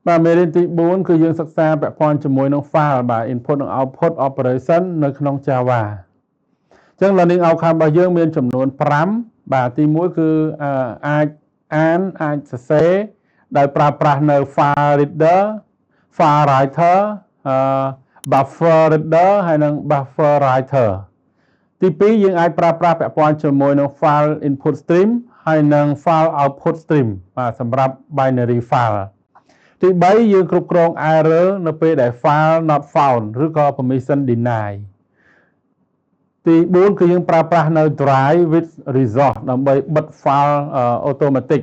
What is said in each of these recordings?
បាទមេរៀនទី4គឺយើងសិក្សាពាក់ព័ន្ធជាមួយនឹង file បាទ input និង output operation នៅក្នុង Java អញ្ចឹង learning outcome របស់យើងមានចំនួន5បាទទី1គឺអាចអានអាចសរសេរដោយប្រើប្រាស់នៅ file reader file writer buffer reader ហើយនិង buffer writer ទី2យើងអាចប្រើប្រាស់ពាក់ព័ន្ធជាមួយនឹង file input stream ហើយនិង file output stream បាទសម្រាប់ binary file ទី3យើងគ្រប់គ្រង error នៅពេលដែល file not found ឬក៏ permission deny ទី4គឺយើងប្រើប្រាស់នៅ drive with resource ដើម្បីបិទ file automatic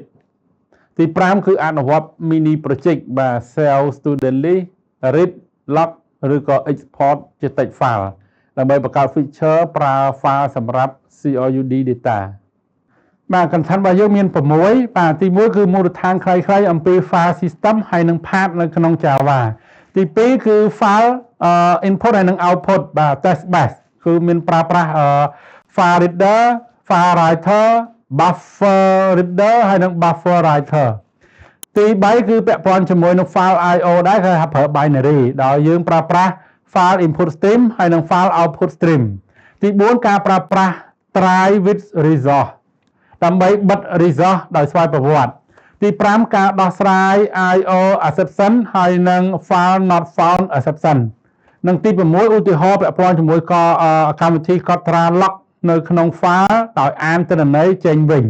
ទី5គឺអនុវត្ត mini project បាទ self studently read log ឬក៏ export ជា text file ដើម្បីបង្កើត feature ប្រើ file សម្រាប់ CRUD data បាទ content របស់យើងមាន6បាទទី1គឺមូលដ្ឋានខ្លីៗអំពី file system ហើយនិង path នៅក្នុង Java ទី2គឺ file input ហើយនិង output បាទ text based គឺមានប្រើប្រាស់ file reader file writer buffer reader ហើយនិង buffer writer ទី3គឺពាក់ព័ន្ធជាមួយនឹង file IO ដែរគឺប្រើ binary ដោយយើងប្រើប្រាស់ file input stream ហើយនិង file output stream ទី4ការប្រើប្រាស់ try with resource ដើម្បីបិទ resource ដោយស្វ័យប្រវត្តិទី5ការដោះស្រាយ IO exception ហើយនិង file not found exception និងទី6ឧទាហរណ៍ពាក់ព័ន្ធជាមួយកម្មវិធីកត់ត្រា log នៅក្នុង file ដោយអានទិន្នន័យចេញវិញ